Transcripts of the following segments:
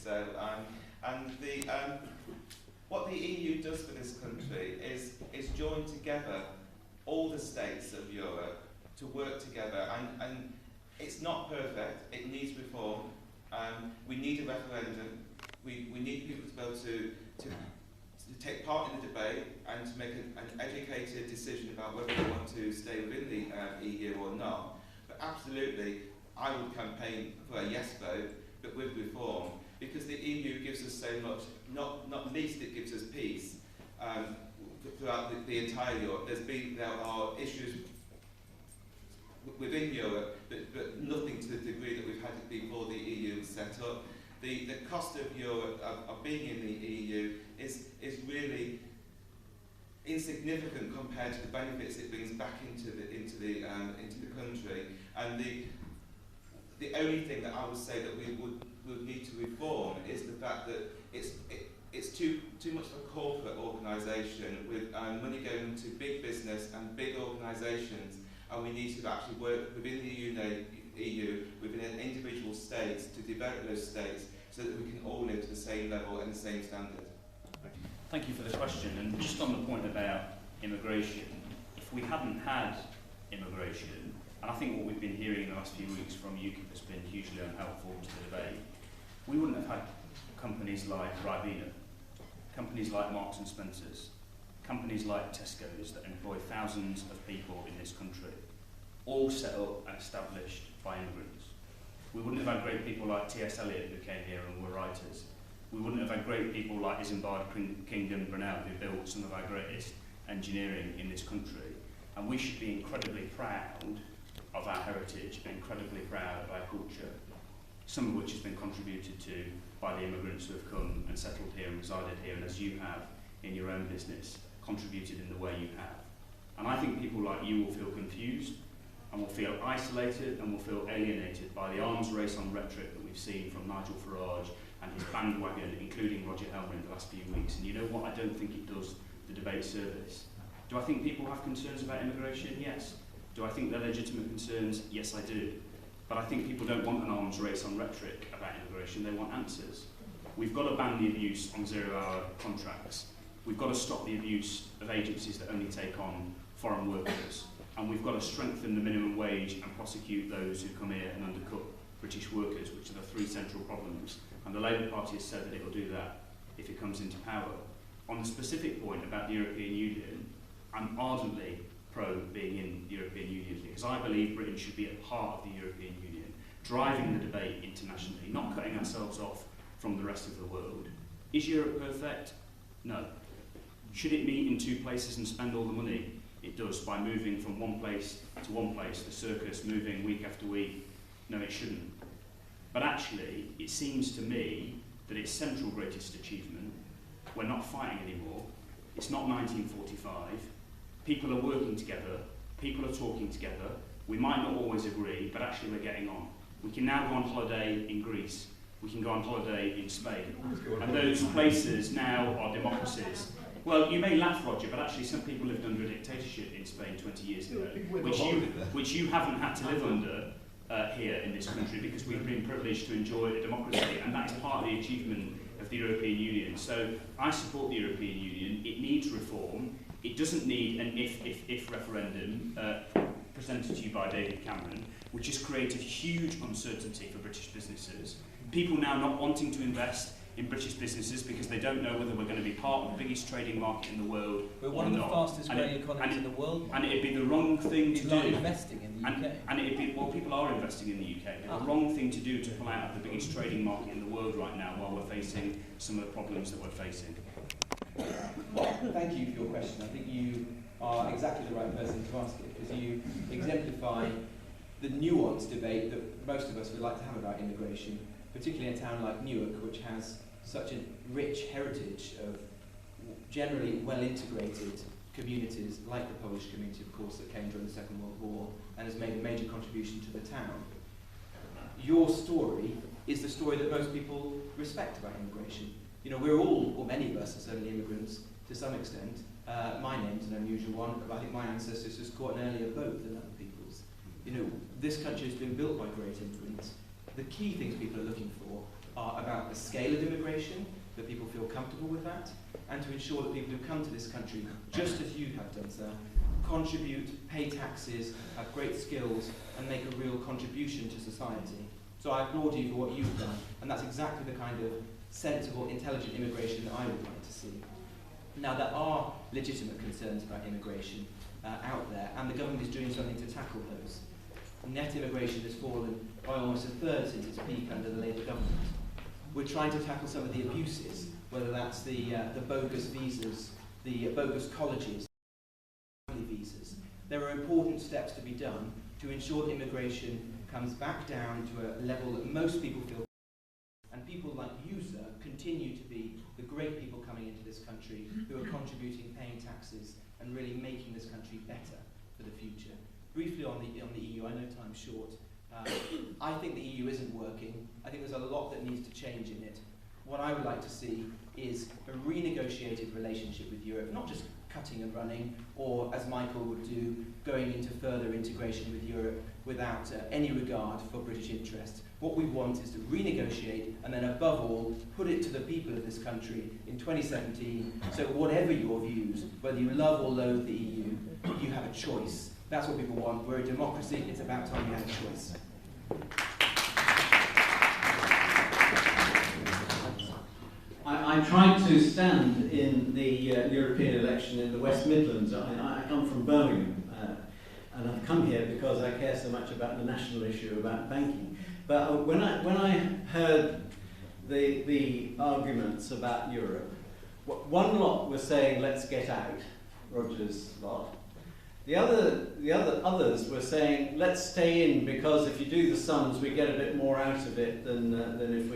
So, what the EU does for this country is join together all the states of Europe to work together, and it's not perfect, it needs reform. We need a referendum, we need people to be able to take part in the debate and to make an educated decision about whether they want to stay within the EU or not. But absolutely, I would campaign for a yes vote, but with reform, because the EU gives us so much, not least it gives us peace throughout the entire Europe. There are issues within Europe, but nothing to the degree that we've had it before the EU was set up. The cost of Europe, of being in the EU, is really insignificant compared to the benefits it brings back into the country. And the only thing that I would say that we would need to reform is the fact that it's too much of a corporate organisation with money going to big business and big organisations, and we need to actually work within the EU, within individual states, to develop those states so that we can all live to the same level and the same standard. Thank you for the question. And just on the point about immigration, if we hadn't had immigration, and I think what we've been hearing in the last few weeks from UKIP has been hugely unhelpful to the debate, we wouldn't have had companies like Raving, companies like Marks and Spencer's, companies like Tesco's that employ thousands of people in this country, all set up and established by immigrants. We wouldn't have had great people like T.S. Eliot who came here and were writers. We wouldn't have had great people like Isambard Kingdom Brunel who built some of our greatest engineering in this country. And we should be incredibly proud of our heritage and incredibly proud of our culture, some of which has been contributed to by the immigrants who have come and settled here and resided here, and as you have in your own business, contributed in the way you have. And I think people like you will feel confused and will feel isolated and will feel alienated by the arms race on rhetoric that we've seen from Nigel Farage and his bandwagon, including Roger Helmer in the last few weeks. And you know what? I don't think it does the debate service. Do I think people have concerns about immigration? Yes. Do I think they're legitimate concerns? Yes, I do. But I think people don't want an arms race on rhetoric about immigration, they want answers. We've got to ban the abuse on zero-hour contracts. We've got to stop the abuse of agencies that only take on foreign workers. And we've got to strengthen the minimum wage and prosecute those who come here and undercut British workers, which are the three central problems. And the Labour Party has said that it will do that if it comes into power. On the specific point about the European Union, I'm ardently pro being in the European Union because I believe Britain should be at the heart of the European Union, driving the debate internationally, not cutting ourselves off from the rest of the world. Is Europe perfect? No. Should it meet in two places and spend all the money? It does, by moving from one place to one place, the circus moving week after week. No, it shouldn't. But actually, it seems to me that its central greatest achievement, we're not fighting anymore, it's not 1945, people are working together, people are talking together, we might not always agree, but actually we're getting on. We can now go on holiday in Greece, we can go on holiday in Spain, and those places now are democracies. Well, you may laugh, Roger, but actually some people lived under a dictatorship in Spain 20 years ago, which you haven't had to live under here in this country because we've been privileged to enjoy a democracy, and that is part of the achievement of the European Union. So I support the European Union. It needs reform. It doesn't need an if referendum presented to you by David Cameron, which has created huge uncertainty for British businesses. People now not wanting to invest in British businesses because they don't know whether we're going to be part of the biggest trading market in the world. We're one of the fastest growing economies in the world. And it'd be the wrong thing to do. Investing in the UK. And it'd be, well, people are investing in the UK. It's the wrong thing to do to pull out of the biggest trading market in the world right now while we're facing some of the problems that we're facing. Thank you for your question. I think you are exactly the right person to ask it because you exemplify the nuanced debate that most of us would like to have about immigration, particularly in a town like Newark, which has such a rich heritage of generally well-integrated communities, like the Polish community, of course, that came during the Second World War and has made a major contribution to the town. Your story is the story that most people respect about immigration. You know, we're all, or many of us, are certainly immigrants to some extent. My name's an unusual one, but I think my ancestors just caught an earlier boat than other people's. You know, this country has been built by great immigrants. The key things people are looking for are about the scale of immigration, that people feel comfortable with that, and to ensure that people who come to this country, just as you have done, sir, contribute, pay taxes, have great skills, and make a real contribution to society. So I applaud you for what you've done, and that's exactly the kind of sensible, intelligent immigration that I would like to see. Now, there are legitimate concerns about immigration out there, and the government is doing something to tackle those. Net immigration has fallen by almost a third since its peak under the Labour government. We're trying to tackle some of the abuses, whether that's the bogus visas, the bogus colleges, family visas. There are important steps to be done to ensure that immigration comes back down to a level that most people feel, and people like you, sir, continue to be the great people coming into this country who are contributing, paying taxes, and really making this country better for the future. Briefly on the EU, I know time's short. I think the EU isn't working. I think there's a lot that needs to change in it. What I would like to see is a renegotiated relationship with Europe, not just cutting and running, or as Michael would do, going into further integration with Europe without any regard for British interests. What we want is to renegotiate and then above all, put it to the people of this country in 2017, so whatever your views, whether you love or loathe the EU, you have a choice. That's what people want. We're a democracy. It's about time you have a choice. I tried to stand in the European election in the West Midlands. I come from Birmingham, and I've come here because I care so much about the national issue about banking. But when I heard the arguments about Europe, one lot were saying, let's get out, Rodgers' lot. The others were saying, let's stay in because if you do the sums, we get a bit more out of it than if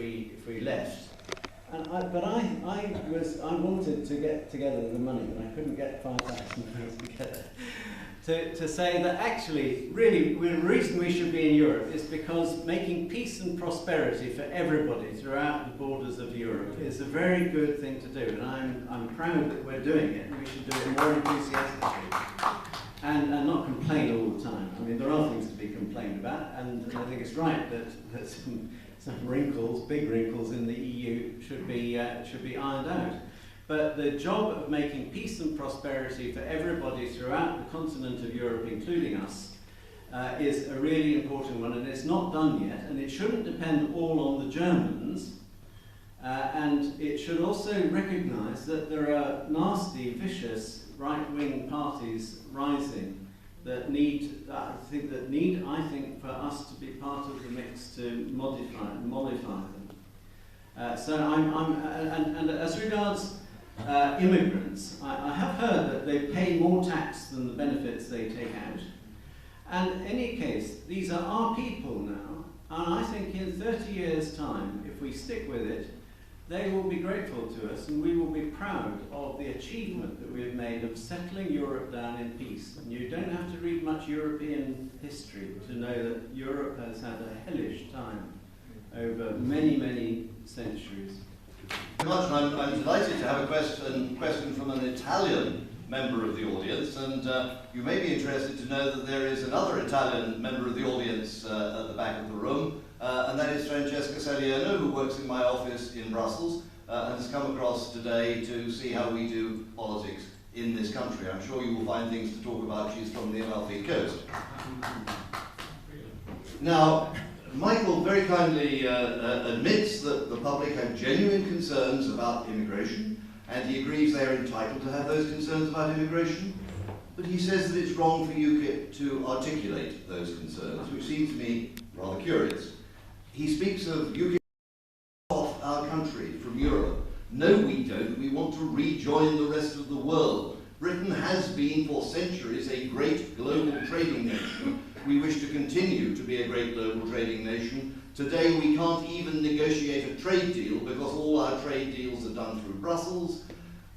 we left. And I wanted to get together the money, but I couldn't get £5,000 together. To say that actually, really, the reason we should be in Europe is because making peace and prosperity for everybody throughout the borders of Europe is a very good thing to do, and I'm proud that we're doing it, and we should do it more enthusiastically. And not complain all the time. I mean, there are things to be complained about, and I think it's right that some wrinkles, big wrinkles in the EU should be ironed out. But the job of making peace and prosperity for everybody throughout the continent of Europe, including us, is a really important one, and it's not done yet, and it shouldn't depend all on the Germans, and it should also recognise that there are nasty, vicious right-wing parties rising that need, I think, for us to be part of the mix to mollify them. And as regards immigrants, I have heard that they pay more tax than the benefits they take out. And in any case, these are our people now, and I think in 30 years' time, if we stick with it, they will be grateful to us, and we will be proud of the achievement that we have made of settling Europe down in peace. And you don't have to read much European history to know that Europe has had a hellish time over many, many centuries. Very much, and I'm delighted to have a question from an Italian member of the audience, and you may be interested to know that there is another Italian member of the audience at the back of the room, and that is Francesca Saliano, who works in my office in Brussels and has come across today to see how we do politics in this country. I'm sure you will find things to talk about. She's from the Amalfi Coast. Now, Michael very kindly admits that the public have genuine concerns about immigration, and he agrees they are entitled to have those concerns about immigration, but he says that it's wrong for UKIP to articulate those concerns, which seems to me rather curious. He speaks of UKIP off our country from Europe. No, we don't. We want to rejoin the rest of the world. Britain has been for centuries a great global trading nation. We wish to continue to be a great global trading nation. Today we can't even negotiate a trade deal because all our trade deals are done through Brussels.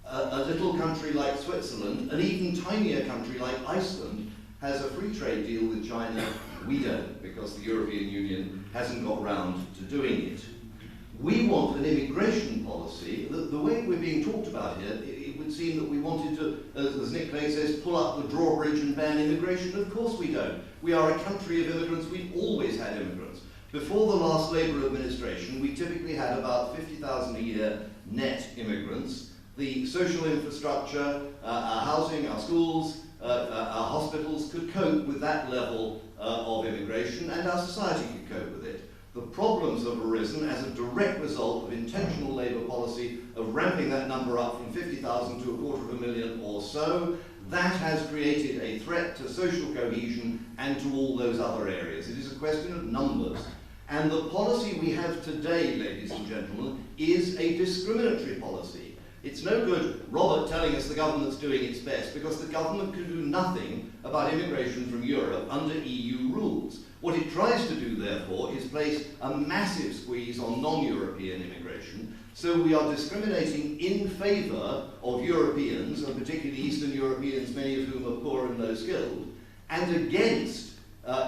A little country like Switzerland, an even tinier country like Iceland, has a free trade deal with China. We don't, because the European Union hasn't got round to doing it. We want an immigration policy. The way we're being talked about here, it would seem that we wanted to, as Nick Clegg says, pull up the drawbridge and ban immigration. Of course we don't. We are a country of immigrants. We've always had immigrants. Before the last Labour administration, we typically had about 50,000 a year net immigrants. The social infrastructure, our housing, our schools, our hospitals could cope with that level of immigration, and our society could cope with it. The problems have arisen as a direct result of intentional Labour policy of ramping that number up from 50,000 to 250,000 or so. That has created a threat to social cohesion and to all those other areas. It is a question of numbers. And the policy we have today, ladies and gentlemen, is a discriminatory policy. It's no good Robert telling us the government's doing its best, because the government can do nothing about immigration from Europe under EU rules. What it tries to do, therefore, is place a massive squeeze on non-European immigration, so we are discriminating in favour of Europeans, and particularly Eastern Europeans, many of whom are poor and low-skilled, and against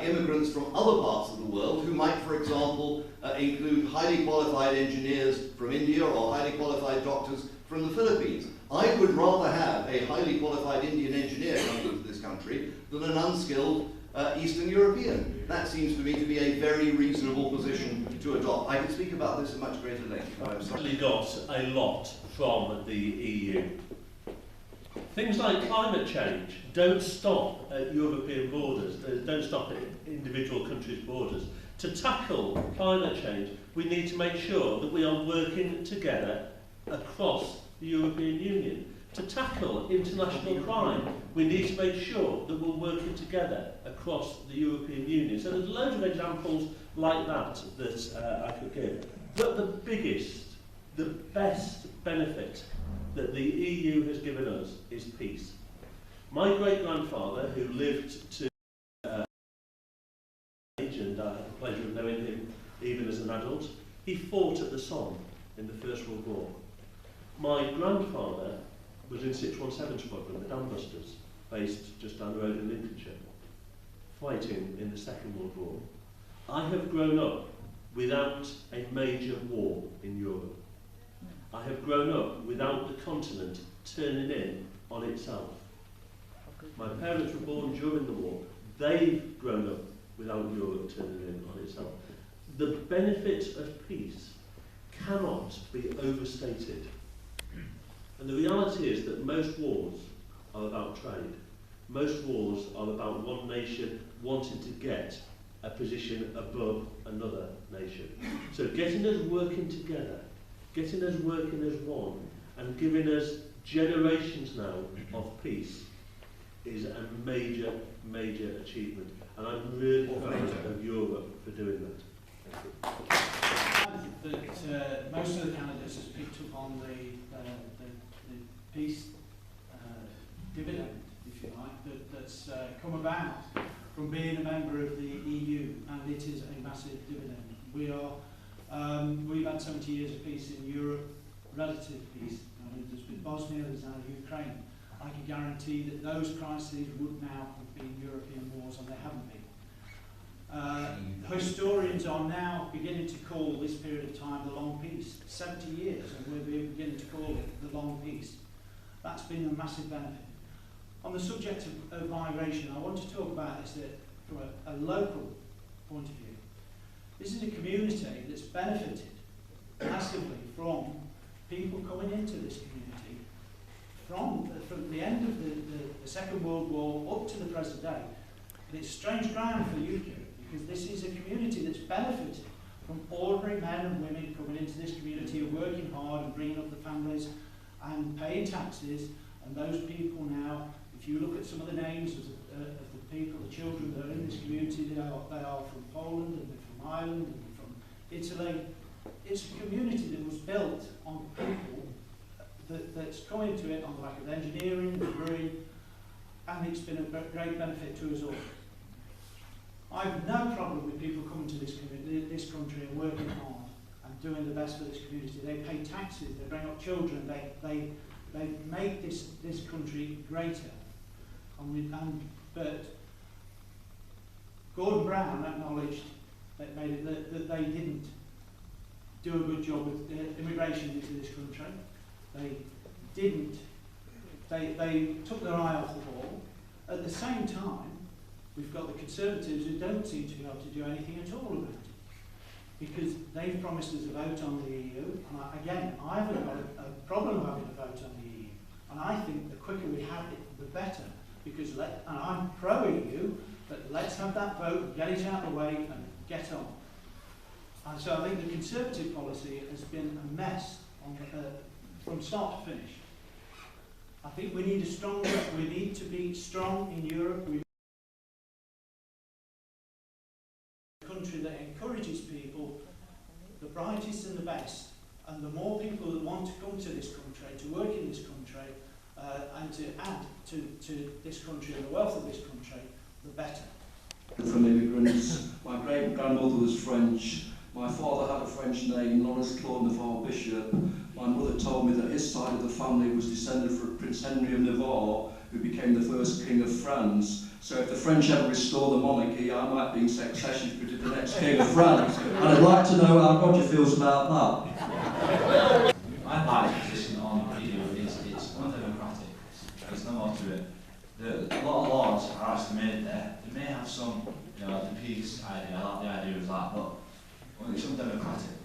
immigrants from other parts of the world who might, for example, include highly qualified engineers from India or highly qualified doctors from the Philippines. I would rather have a highly qualified Indian engineer coming into this country than an unskilled Eastern European. That seems to me to be a very reasonable position to adopt. I could speak about this at much greater length. I'm sorry. We got a lot from the EU. Things like climate change don't stop at European borders, they don't stop at individual countries' borders. To tackle climate change, we need to make sure that we are working together across the European Union. To tackle international crime, we need to make sure that we're working together across the European Union. So there's loads of examples like that that I could give. But the biggest, the best benefit that the EU has given us is peace. My great-grandfather, who lived to age, and I had the pleasure of knowing him even as an adult, he fought at the Somme in the First World War. My grandfather was in 617 Squadron, the Dambusters, based just down the road in Lincolnshire, fighting in the Second World War. I have grown up without a major war in Europe. I have grown up without the continent turning in on itself. My parents were born during the war. They've grown up without Europe turning in on itself. The benefit of peace cannot be overstated. And the reality is that most wars are about trade. Most wars are about one nation wanting to get a position above another nation. So getting us working together, getting us working as one, and giving us generations now of peace is a major, major achievement. And I'm really proud of Europe for doing that. That most of the candidates has picked up on the peace dividend, if you like, that's come about from being a member of the EU, and it is a massive dividend. We've had 70 years of peace in Europe, relative peace. There's been Bosnia, there's now Ukraine. I can guarantee that those crises would now have been European wars, and they haven't been. Historians are now beginning to call this period of time the long peace. 70 years, and we're beginning to call it the long peace. That's been a massive benefit. On the subject of migration, I want to talk about this from a local point of view. This is a community that's benefited massively from people coming into this community from the end of the Second World War up to the present day. And it's strange ground for UKIP, because this is a community that's benefited from ordinary men and women coming into this community and working hard and bringing up the families and paying taxes. And those people now, if you look at some of the names of the people, the children that are in this community, they are from Poland, and they're from Ireland, and they're from Italy. It's a community that was built on people that's come into it on the back of engineering, degree, and it's been a great benefit to us all. I have no problem with people coming to this country and working hard and doing the best for this community. They pay taxes, they bring up children, they make this country greater. But Gordon Brown acknowledged that they didn't do a good job with immigration into this country. They took their eye off the ball. At the same time, we've got the Conservatives who don't seem to be able to do anything at all about it. because they've promised us a vote on the EU, and I haven't got a problem having a vote on the EU, and I think the quicker we have it, the better, because and I'm pro-EU, but let's have that vote, get it out of the way, and get on. And so I think the Conservative policy has been a mess on from start to finish. I think we need we need to be strong in Europe. We need a country that encourages people, the brightest and the best, and the more people that want to come to this country, to work in this country, and to add to this country and the wealth of this country, the better. From immigrants, my great-grandmother was French. My father had a French name, Laurence Bishop. My mother told me that his side of the family was descended from Prince Henry of Navarre, who became the first king of France. So if the French ever restore the monarchy, I might be in succession to the next king of France. And I'd like to know how Roger feels about that. My party's position on EU is it's undemocratic. There's no more to it. A lot of laws are actually made there. They may have some, the peace idea, I like the idea of that, but it's undemocratic.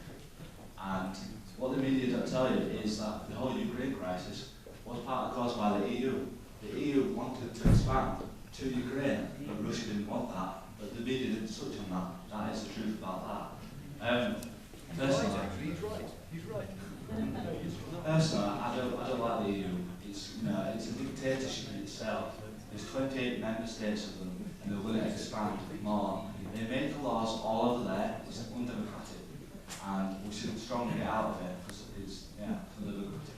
And what the media don't tell you is that the whole Ukraine crisis was partly caused by the EU. The EU wanted to expand to Ukraine, but Russia didn't want that. But the media didn't touch on that. That is the truth about that. Personally, he's right. Personally, I don't like the EU. It's it's a dictatorship in itself. There's 28 member states of them, and they're willing to expand more. They make the laws all over there. It's undemocratic, and we should strongly get out of it because it's undemocratic.